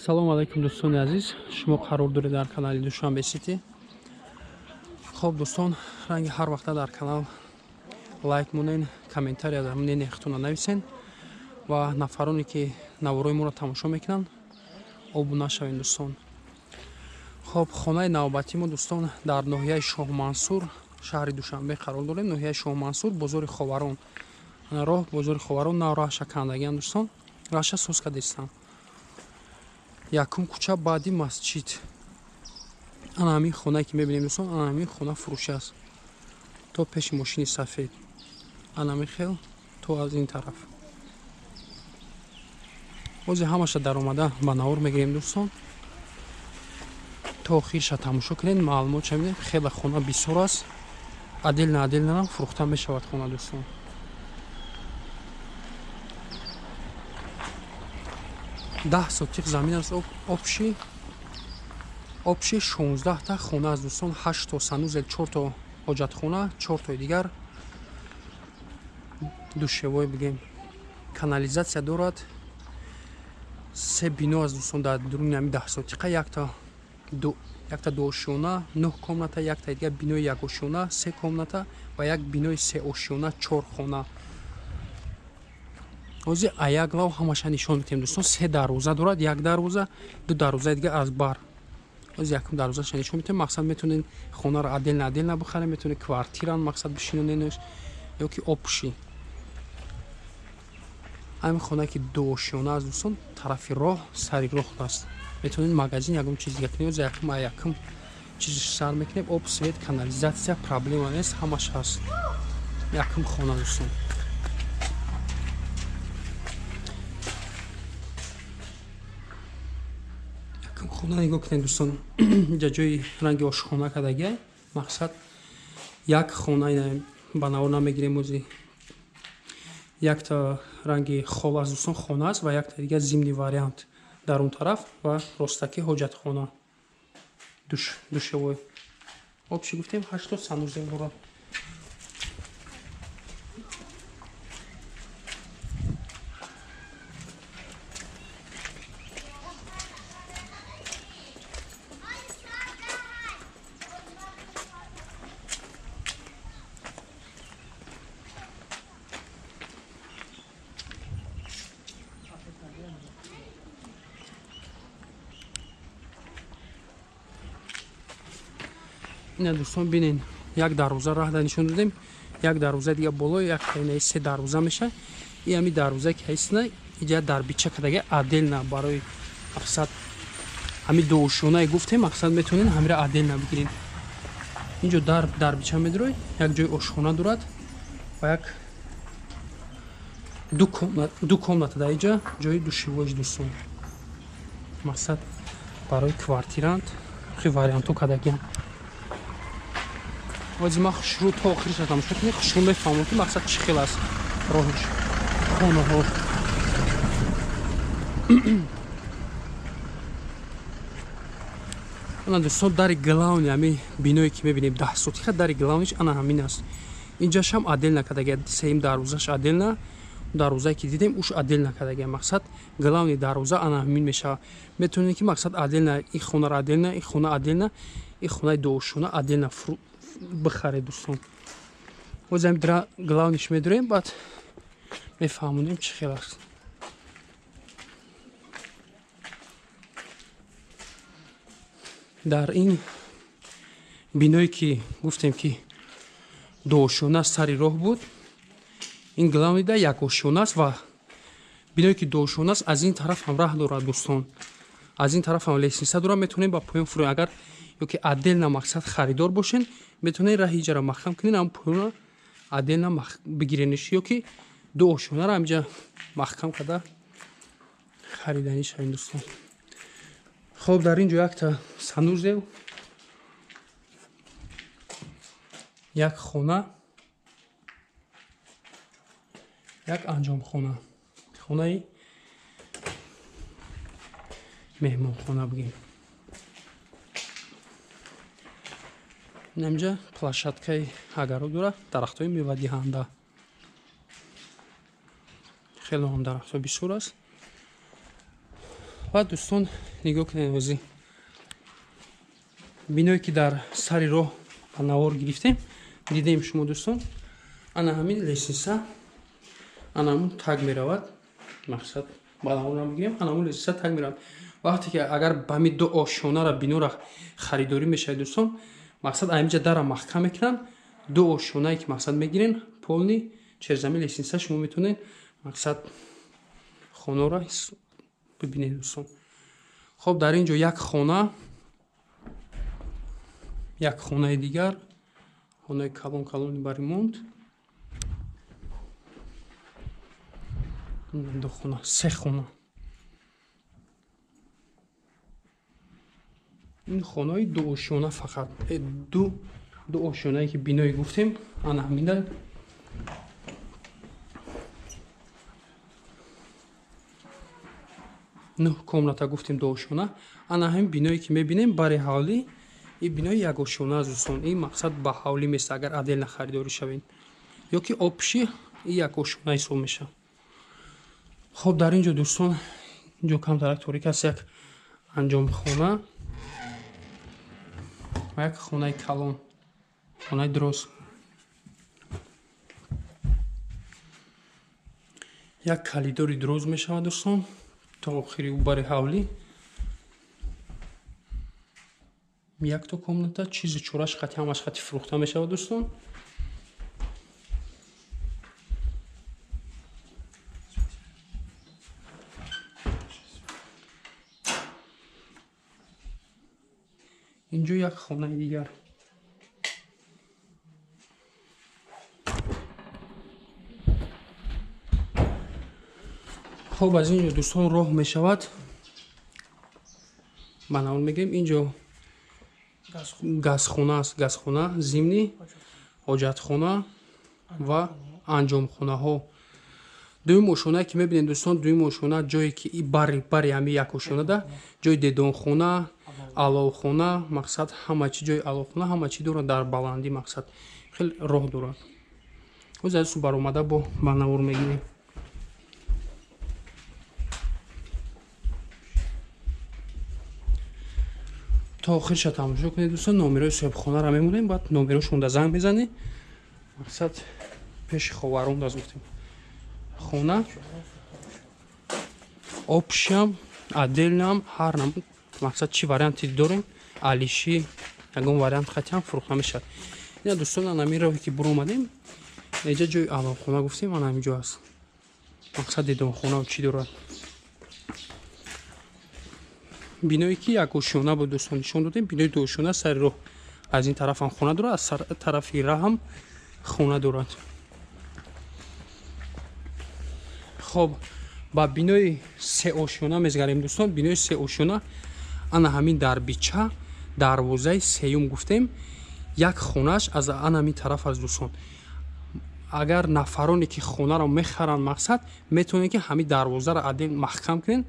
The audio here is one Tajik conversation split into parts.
Салом алайкум дӯстони азиз, шумо қарор доред дар канали Душанбе Сити. Хоб дӯстон, ранги ҳар вақта дар канал лайк монен, комментария дар монен нехтуна нависен ва нафароне ки наворои моро тамошо мекунанд обуна шавен дӯстон. Хоб, хонаи навбатӣ мо дӯстон дар ноҳияи Шоҳмансур, шаҳри Душанбе қарор дорем. Ноҳияи Шоҳмансур, бозори Ховарон. Роҳ бозори Ховарон, на роҳаша кандагиам дӯстон. Раша соска дестам. Якум кӯча баъди масҷид. Ана ҳамин хонае ки мебинем дӯстон, ана ҳамин хона фурӯш аст. То пеши мошини сафед. Ана ҳамин хел то аз ин тараф. бози ҳамаша даромада ба навор мегирем дӯстон. То охирша тамошо кунед, маълумот шавед. Хеле хона бисёр аст. Аделна фурӯхта мешавад хона дӯстон. Даҳ сотиқ замин аст. обши 16 та хона аст дӯстон. 8 то санузел, 4 то ҳоҷатхона, 4 тои дигар душевой бигем. Канализатсия дорад. 3 бино аст дӯстон дар дуруни ҳамин 10 сотиқа. якта дуошиёна, 9 комната, якта дигар бинои якошиёна, 3 комната ва як бинои 3 ошиёна, 4 хона. ҳозир аяк лав ҳамаша нишон медиҳем дӯстон. 3 дарвоза дорад, 1 дарвоза, 2 дарвозаи дигар аз бар. ҳозир якум дарвозаша нишон медиҳем. мақсад метавонед хонаро аделна бихарем, метавонед квартиран мақсад бишинонед ёки обши. ҳамин хонае ки дуошиёна аст дӯстон, тарафи роҳ, сари роҳ аст. метавонед магазин ягон чиз дигар кунед. ҳозир якум чизи сар мекунем. об, свет, канализатсия проблема нест, ҳамаш ҳаст. Якум хона дӯстон. хона нигоҳ кунед дӯстон. ҷа ҷои ранги ошхона кардагия. мақсад як хона ба навор намегирем. ҳозир якта ранги хол аст дӯстон, хона аст ва якта дигар зимни вариант дар он тараф ва ростаки ҳоҷатхона, душевой. обши гуфтем 8 то санузел дорад. ина дӯстон бинен, як дарвоза раҳда нишон додем, як дарвоза дигар боло, як таинаи 3 дарвоза меша. и ҳамин дарвозае ки ҳайсна иҷа дарбича кардагия аделна барои мақсад ҳамин дуошионае гуфтем, мақсад метавонед ҳамира аделна бигиред. инҷо дарбича медороед, як ҷои ошхона дорад ва як ду комната дар инҷа ҷои душевоиш дӯстон. мақсад барои квартирант хи вариантҳо кардагиам. ҳозир ман шурӯъ то охириша тамошо кунед, шумо мефаҳмам ки мақсад чӣ хел аст роҳиш хонаҳо. ана дӯстон дари главни ҳамин биное ки мебинем 10 сотиқа, дари главниш ана ҳамин аст. инҷашам аделна кардагия. сеюм дарвозаш аделна, дарвозае ки дидем уш аделна кардагия. мақсад главни дарвоза ана ҳамин мешавад. метавонед ки мақсад аделна, ин хонаро аделна, ин хона аделна, ин хонаи дуошона аделна бихаред дӯстон. ҳозир ҳамин дра главниш медорем, баъд мефаҳмонем чӣ хел аст. дар ин биное ки гуфтем ки дуошона сари роҳ буд, ин главнида якошона аст ва биное ки дуошона аст аз ин тараф ҳам раҳ дорад дӯстон. аз ин тараф ҳам лестница дорад. метавонем ба поён фурӯ агар ёки аделна мақсад харидор бошен, метавонед раҳи иҷаро маҳкам кунед, ам поёна аделна бигирениш ёки дуошонаро ҳамҷа маҳкам карда хариданӣ шавем дӯстон. хоб, дар ин ҷо якта санузел, як хона, як анҷомхона, хонаи меҳмонхона бигем. инҷа площадкаи агаро дорад, дарахтҳои мевадиҳанда. хеле ҳам дарахтҳо бисёр аст. ва дӯстон нигоҳ кунед ҳозӣ биное ки дар сари роҳ ба навор гирифтем дидем шумо дӯстон ана ҳамин лесиса ана ҳамун таг меравад мақсад ба навор намегирем ана ҳамун лесиса таг меравад вақте ки агар ба ҳамин ду ошёнара бинора харидорӣ мешавед дӯстон мақсад айнҷа дара маҳкам мекунан ду ошёнае ки мақсад мегирен полни черзамин лесиса шумо метавонед мақсад хонора бибинед дӯстон хоб дар ин ҷо як хонаи дигар хонаи калони бари монд ду хона се хона ин хонаи ду ошёна фақат ду ошёнае ки биноӣ гуфтем ана ҳамина 9 комната гуфтем ду ошона ана ҳамин биное ки мебинем бари ҳавлӣ ин бинои як ошона аст дӯстон ин мақсад ба ҳавлӣ мест агар отдельно харидорӣ шавем ё ки обши ин як ошона ҳисоб мешавад хоб дар ин ҷо дӯстон ин ҷо камтарак торик аст як анҷомхона ва як хонаи калон хонаи дроз як калидори дроз мешавад дӯстон то охири бари ҳавлӣ якто комната чизи чораш хати ҳамаш хати фурӯхта мешавад дӯстон ин ҷо як хонаи дигар хоб аз ин ҷо дӯстон роҳ мешавад ба навор мегирем ин ҷо газхона аст газхона зимнӣ ҳоҷатхона ва анҷомхонаҳо дуюм ошонае ки мебинем дӯстон дуюм ошона ҷое ки бари ҳами як ошонада ҷои дедонхона аловхона мақсад ҳама чи ҷои аловхона ҳама чи дорад дар баландӣ мақсад хеле роҳ дорад ҳозир аз су баромада ба навор мегирем то охирша тамошо кунед дӯстон номерои соҳибхонаро мемонем баъд номерошонда занг мезанем мақсад пеши ховаронд аз гуфтем хона обшам отдельнам ҳар намуд мақсад чӣ варианти дорем алиши ягон вариант хатиам фурӯхта мешавад ина дӯстон анамин роҳе ки буромадем эҷа ҷои аловхона гуфтем ана ҳамин ҷо аст мақсад дедонхона чӣ дорад биное ки як ошона буд дӯстон нишон додем бинои ду ошона сари роҳ аз ин тарафам хона дорад аз тарафи раҳ ҳам хона дорад хоб ба бинои се ошона мезгарем дӯстон бинои се ошона ана ҳамин дар бича дарвозаи сеюм гуфтем як хонааш аз ана ҳамин тараф аст дӯстон агар нафароне ки хонаро мехаранд мақсад метавонед ки ҳамин дарвозаро адел маҳкам кунед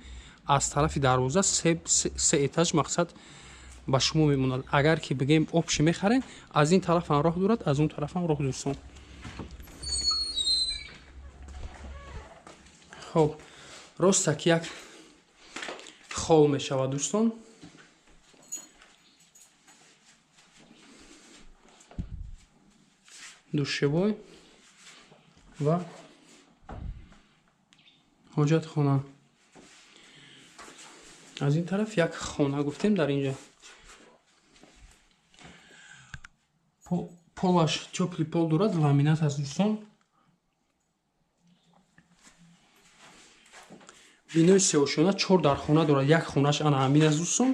аз тарафи дарвоза се этаж мақсад ба шумо мемонад агар ки бигем обши мехарем аз ин тарафам роҳ дорад аз он тарафам роҳ дӯстон хоб ростак як хол мешавад дӯстон душевой ва ҳоҷатхона аз ин тараф як хона гуфтем дар ин ҷо полаш тёпли пол дорад ламинат аст дӯстон бинои сеошона 4 дар хона дорад як хонаш ана ҳамин аст дӯстон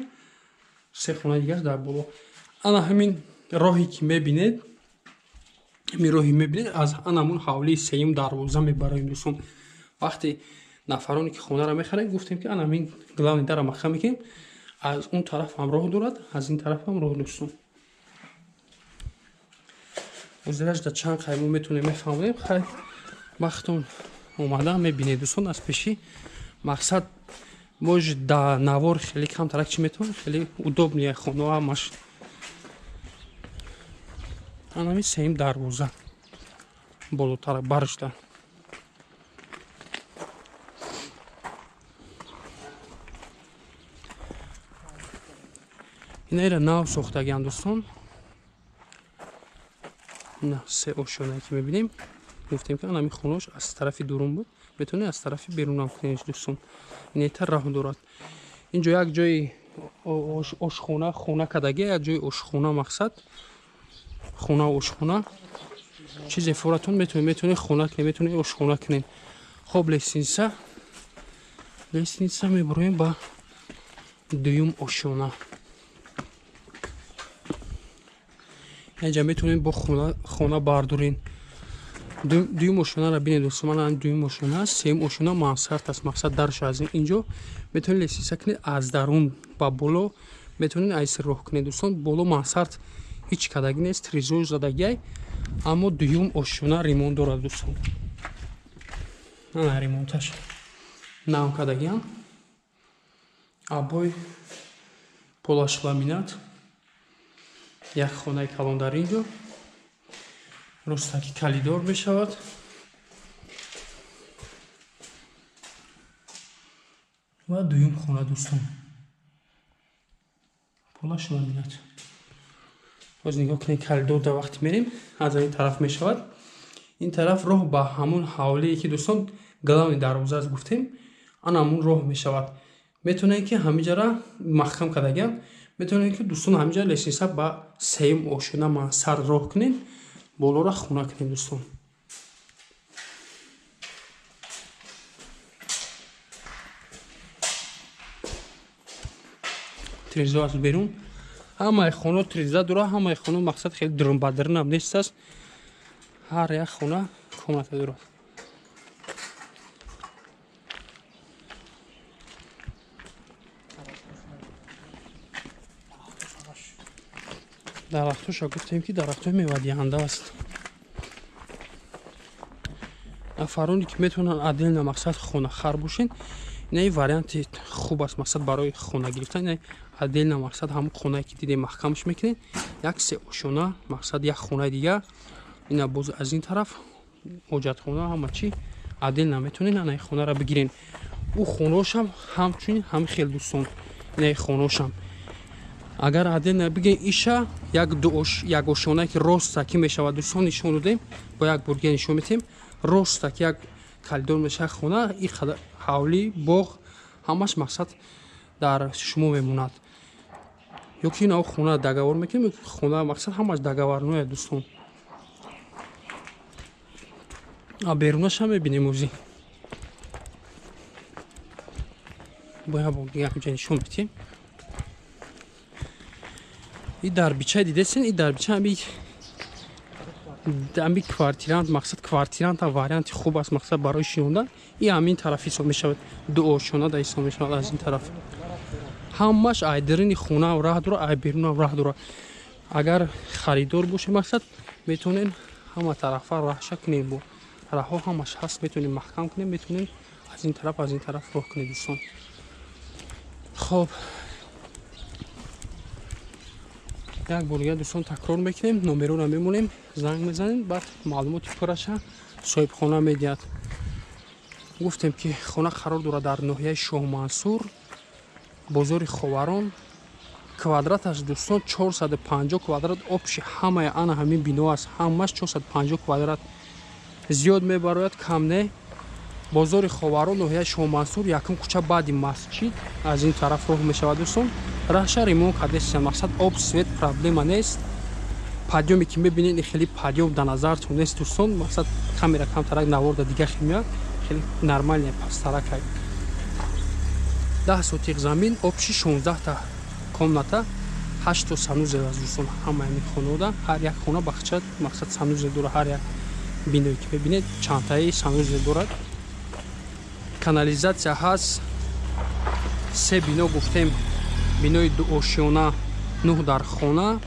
се хона дигар дар боло ана ҳамин роҳе ки мебинед аз ана ҳамун ҳавлии сеюм дарвоза мебароем дӯстон вақте нафароне ки хонаро мехарем гуфтем ки ана ҳамин главни дара маҳкам мекунем аз он тараф ҳам роҳ дорад аз ин тараф ҳам роҳ дӯстон ҳозираш дар чанд қаймо метавонем мефаҳмонем хай вақтон омада мебинед дӯстон аз пеши мақсад бош да навор хеле камтарак чӣ метавонем хеле удобния хонао ҳамаш ана ҳамин сеюм дарвоза болотара баршда اینایره ناو ساختگی‌اند دوستان. نه سه اشونه که می‌بینیم گفتیم که همین خونه‌اش از طرف درون بود، میتونه از طرف بیرون هم کنیش دوستان. اینایتر راه دارد. اینجا یک جای آشخونه خونه کدگی، یک جای آشخونه مقصد خونه آشخونه چیز فورتون میتونه خونه کنید، میتونه آشخونه کنید. خب لیسنیسا میبرویم با دویم آشونه. اینجا میتونید با خونه بردارین. دویم آشونه را بینید دوستان. من دویم آشونه است، سیم آشونه مانسرد است. مقصد درش از اینجا میتونید لیسنیسا کنید از درون با بالا میتونید ایس راه کنید دوستان. بالا مانسرد هیچ کدگی نیست، ریزوی زدگی، اما دویم آشونه ریمون دارد دوستان. نه ریمونتش نام کدگی هم ابوی پولش ламинат. یک خانه کلان در اینجا رستکی کلیدار میشود. و دویم خانه دوستان پولش ламинат. باز نگاه کنید کلیدار در وقتی میریم از این طرف میشود. این طرف راه با همون حوالی که دوستان گلان دروازه از گفتیم آن همون راه میشود. میتونه که همینجا را محکم کردگم، میتونه که دوستان همینجا لیسنیسا با سیم آشونه مانسرد راه کنین، بالا را خونه کنین دوستان. تریزا از بیرون همه خونه تریزا داره، همه خونه مقصد خیلی درون بدرن هم نیست است. هر یک خونه کمنت داره. درختوش ها گفتیم که درخت های میوه دهنده است. افرانی که میتونن عدل مقصد خونه خر باشین، این وریانت خوب است مقصد برای خونه گرفتن. این عدل مقصد هم خونه که دیدیم محکمش میکنین. یک سه آشونه مقصد یک خونه دیگه، این باز از این طرف حاجت خونه همه چی عدل نمیتونین این خونه را بگیرین. او خونه‌اش هم همچنین هم خیلی دوستان. این خونه‌اش هم اگر عدل نبگین ایشا یک آشونه که راست که میشود دوستان نشون دادیم، با یک برگه نشون میتیم راست که یک کلیدار میشه خونه. این حولی باغ همش مقصد در شما میموند. یا که اینا خونه دگاور میکنیم، خونه مقصد همش دگاور نوه دوستان. بیرونش هم میبینیم اوزی باید برگه همجا نشون میتیم. این دربیچه دیدهسین، این دربیچه همی کوارتیرانت مقصد کوارتیرانت واریانت خوب است مقصد برای شیوندن. این همین طرفی حساب میشود، دو آشونه در حساب میشود از این طرف. همش ایدرین خونه و راه داره، ای بیرون و راه داره. اگر خریدار باشه مقصد میتونین همه طرفا راهش کنین، با راه ها همش هست میتونین محکم کنین، میتونین از این طرف راه کنین دوستان. خب یک بار دوستان تکرار میکنیم، نمره رو میمونیم زنگ میزنیم، بعد معلومات پرش صاحب خانه میدید. گفتیم که خانه قرار داره در ناحیه شاه منصور، بازار خاوران. کوادراتش دوستان 450 کوادرات آبش همه همین بنا است، همش 450 کوادرات. زیاد میبراید کم نه. بازار خاوران ناحیه شاه منصور یکم کوچه بعد مسجد از این طرف راه میشود دوستان. راهش ریمون کردن مقصد آب سویت پرابلم نیست. پادیومی که میبینید خیلی پادیوم در نظرتون نیست دوستان، مقصد کامرا کم ترک نورد دیگه خیمیاد خیلی نرمال نه پس ترک های 10 سوتیق زمین آبش 16 تا کامناتا 8 تا سنوز از دوستان. همه این خونه دا هر یک خونه بخشد مقصد سنوز داره. هر یک بینوی که میبینید چند تایی سنوز دارد. کانالیزاسیا هست. سه بینا گفتیم، بینای دو آشیانه 9 در خانه،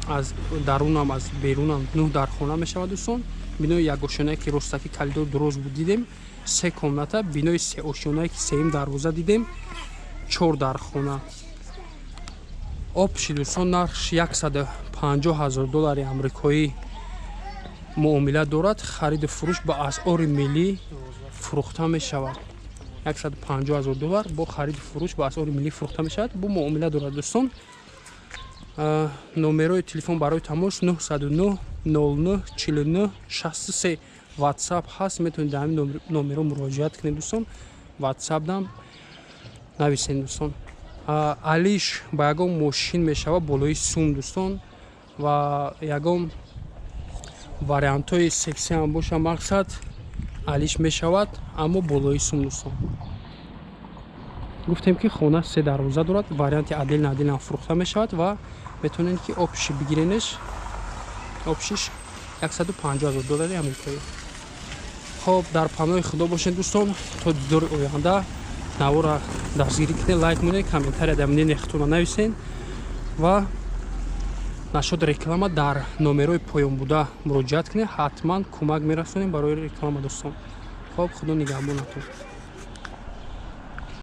از درون هم از بیرون هم 9 در خانه میشود دوستان. بینای یک آشیانه که رستکی کلیدار درست بود دیدیم 3 کامناتا. بینای 3 آشیانه که 3 دروازه دیدیم 4 در خانه. آبش دوستان نرخش $150,000 آمریکایی معامله دارد. خرید فروش با اسعار ملی فروخته می شود. $150,000 با خرید فروش با اسعار ملی فروخته می شود. با معامله دارد دوستان. номерои телефон барои тамос 909 09 49 63 ватсап ҳаст. Метавонед дар ҳамин номеро муроҷиат кунед дӯстон. ватсапдам нависен дӯстон. алиш ба ягон мошин мешавад болои сум дӯстон ва ягон вариантҳои сексиам боша мақсад алиш мешавад, аммо болои сум дӯстон. гуфтем ки хона 3 дарвоза дорад. варианти адил фурӯхта мешавад ва метавонед ки опши бигиренеш. опшиш $150,000 амрикоӣ. хоб дар паноҳи худо бошед дӯстон. то дидори оянда навора дастгирӣ кунед, лайк монед, комментария дар мнение худтона нависен ва нашод реклама дар номерои поёнбуда муроҷиат кунед. ҳатман кӯмак мерасонем барои реклама дӯстон. хоб худо нигаҳбонатон.